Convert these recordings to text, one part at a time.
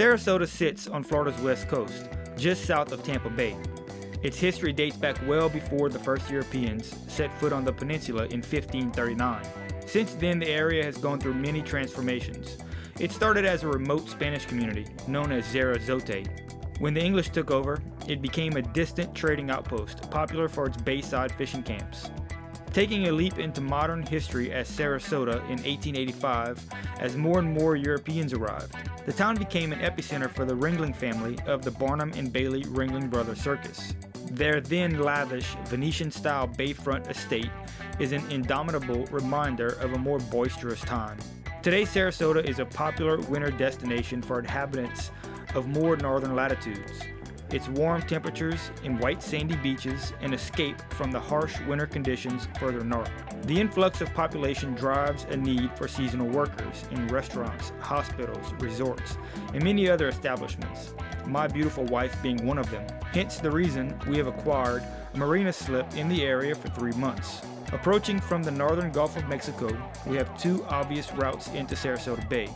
Sarasota sits on Florida's west coast, just south of Tampa Bay. Its history dates back well before the first Europeans set foot on the peninsula in 1539. Since then, the area has gone through many transformations. It started as a remote Spanish community known as Sarasota. When the English took over, it became a distant trading outpost, popular for its bayside fishing camps. Taking a leap into modern history as Sarasota in 1885, as more and more Europeans arrived, the town became an epicenter for the Ringling family of the Barnum and Bailey Ringling Brothers Circus. Their then lavish Venetian-style bayfront estate is an indomitable reminder of a more boisterous time. Today, Sarasota is a popular winter destination for inhabitants of more northern latitudes. Its warm temperatures and white sandy beaches an escape from the harsh winter conditions further north. The influx of population drives a need for seasonal workers in restaurants, hospitals, resorts, and many other establishments, my beautiful wife being one of them. Hence the reason we have acquired a marina slip in the area for 3 months. Approaching from the northern Gulf of Mexico, we have 2 obvious routes into Sarasota Bay,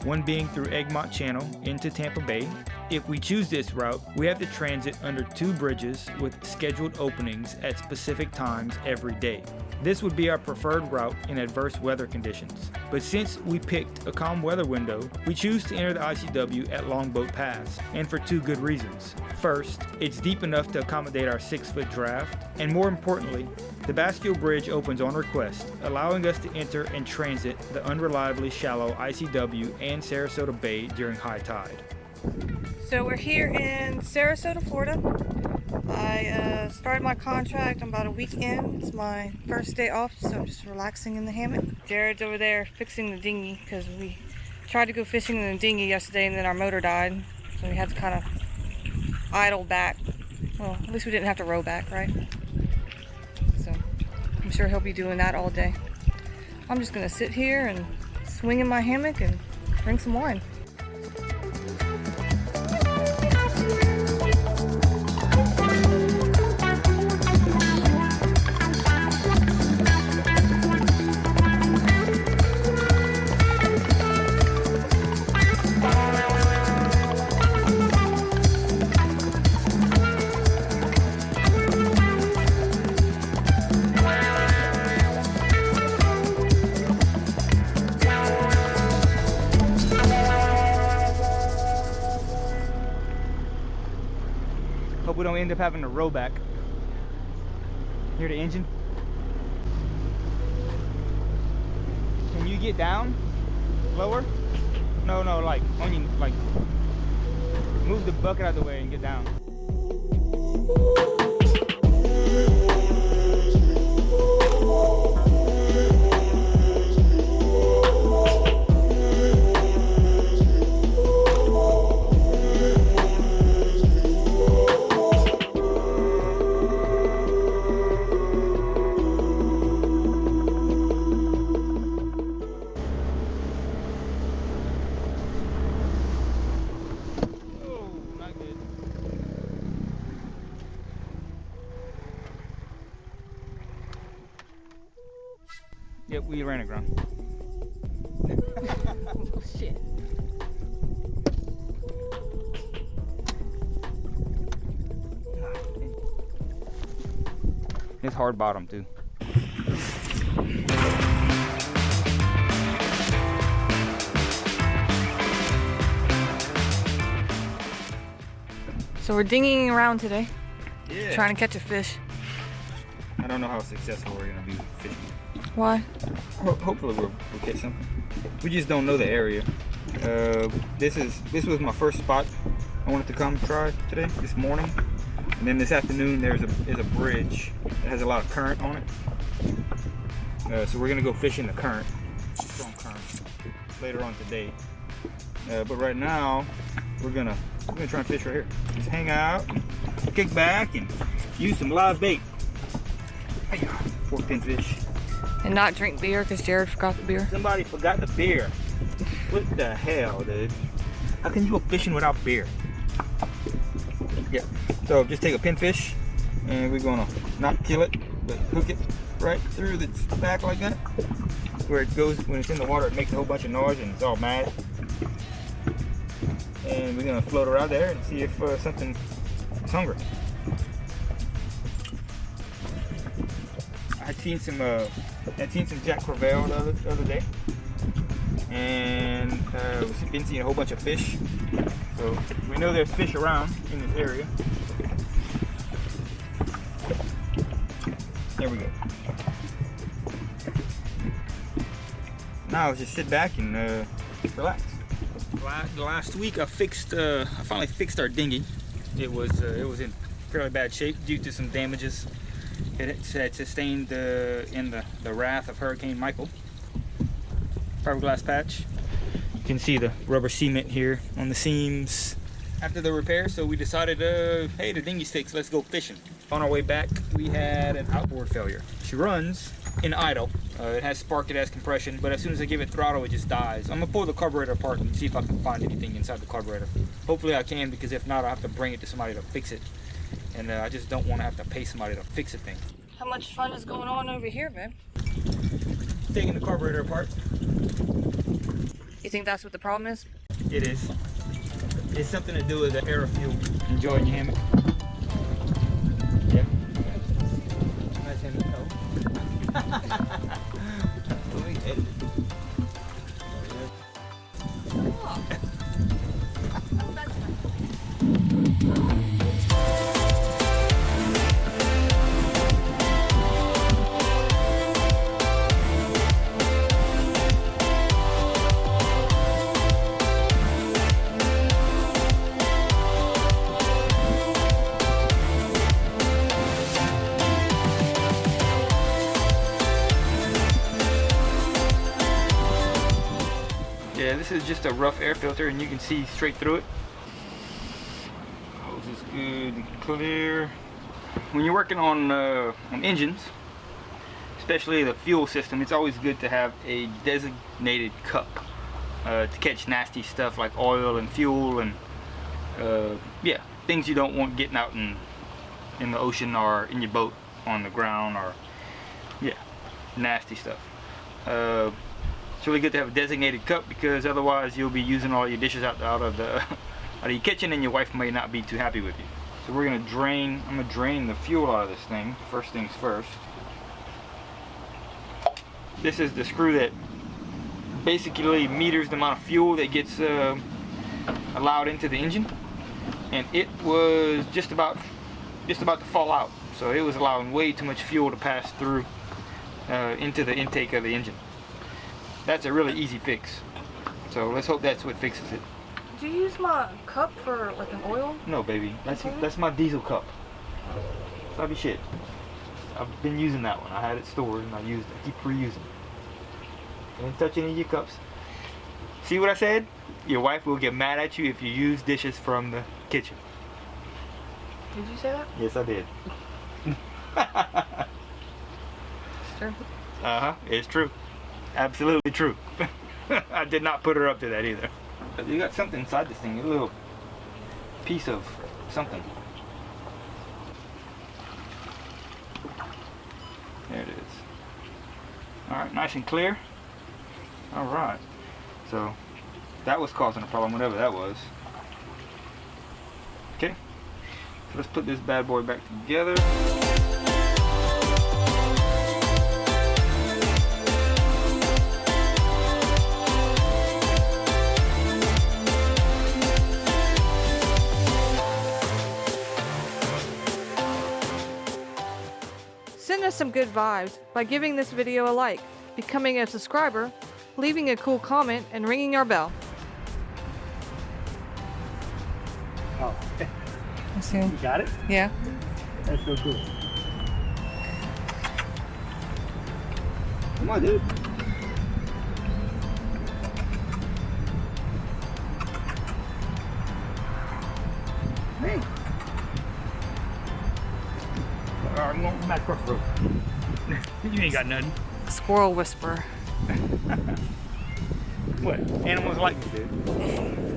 one being through Egmont Channel into Tampa Bay. If we choose this route, we have to transit under 2 bridges with scheduled openings at specific times every day. This would be our preferred route in adverse weather conditions. But since we picked a calm weather window, we choose to enter the ICW at Longboat Pass, and for 2 good reasons. First, it's deep enough to accommodate our 6-foot draft, and more importantly, the Basque Bridge opens on request, allowing us to enter and transit the unreliably shallow ICW and Sarasota Bay during high tide. So we're here in Sarasota, Florida. I started my contract about a week in. It's my first day off, so I'm just relaxing in the hammock. Jared's over there fixing the dinghy because we tried to go fishing in the dinghy yesterday and then our motor died. So we had to kind of idle back. Well, at least we didn't have to row back, right? So I'm sure he'll be doing that all day. I'm just going to sit here and swing in my hammock and drink some wine. Hope we don't end up having to row back. Hear the engine? Can you get down? Lower? No, like on you, like move the bucket out of the way and get down. Yep, we ran aground. Oh shit. It's hard bottom too. So we're dinghying around today, Yeah. trying to catch a fish. I don't know how successful we're gonna be fishing. Why? Hopefully we'll catch some. We just don't know the area. This was my first spot I wanted to come try today, this morning. And then this afternoon there's a bridge that has a lot of current on it. So we're gonna go fishing the current, strong current, later on today. But right now we're gonna try and fish right here. Just hang out, and kick back, and use some live bait. 4 pinfish. And not drink beer because Jared forgot the beer. Somebody forgot the beer. What the hell, dude? How can you go fishing without beer? Yeah. So just take a pinfish, and we're gonna not kill it, but hook it right through the back like that. Where it goes when it's in the water, it makes a whole bunch of noise and it's all mad. and we're gonna float her out there and see if something is hungry. I'd seen some Jack Crevalle the other day, and we've been seeing a whole bunch of fish. So we know there's fish around in this area. There we go. Now let's just sit back and relax. Last week I finally fixed our dinghy. It was in fairly bad shape due to some damages it had sustained in the wrath of Hurricane Michael. Fiberglass patch. You can see the rubber cement here on the seams. After the repair, so we decided, hey, the dinghy's fixed, let's go fishing. On our way back, we had an outboard failure. She runs in idle. It has spark, it has compression, but as soon as I give it throttle, it just dies. I'm gonna pull the carburetor apart and see if I can find anything inside the carburetor. Hopefully I can, because if not, I'll have to bring it to somebody to fix it. And I just don't want to have to pay somebody to fix a thing. How much fun is going on over here, man? Taking the carburetor apart. You think that's what the problem is? It is. It's something to do with the air fuel. Enjoying your hammock? Yeah. Nice hammock. Let me edit it. Yeah, this is just a rough air filter and you can see straight through it. Hose is good and clear. When you're working on engines, especially the fuel system, it's always good to have a designated cup to catch nasty stuff like oil and fuel and yeah, things you don't want getting out in the ocean or in your boat on the ground, or yeah, nasty stuff. It's really good to have a designated cup, because otherwise you'll be using all your dishes out of your kitchen and your wife may not be too happy with you. So we're gonna drain, I'm gonna drain the fuel out of this thing, first things first. This is the screw that basically meters the amount of fuel that gets allowed into the engine. And it was just about to fall out. So it was allowing way too much fuel to pass through into the intake of the engine. That's a really easy fix. So let's hope that's what fixes it. Do you use my cup for like an oil? No, baby. That's my diesel cup. Stop shit. I've been using that one. I had it stored and I used it. I keep reusing it. Don't touch any of your cups. See what I said? Your wife will get mad at you if you use dishes from the kitchen. Did you say that? Yes, I did. It's true. Uh-huh. It's true. Absolutely true. I did not put her up to that either. You got something inside this thing, a little piece of something. There it is. Alright, nice and clear. Alright. So, that was causing a problem, whatever that was. Okay. So let's put this bad boy back together. Send us some good vibes by giving this video a like, becoming a subscriber, leaving a cool comment, and ringing our bell. Oh, Let's see. you got it? Yeah. That's so good. Come on, dude. Hey. I'm going back across the road. You ain't got nothing. Squirrel whisperer. What? Animals like me, dude.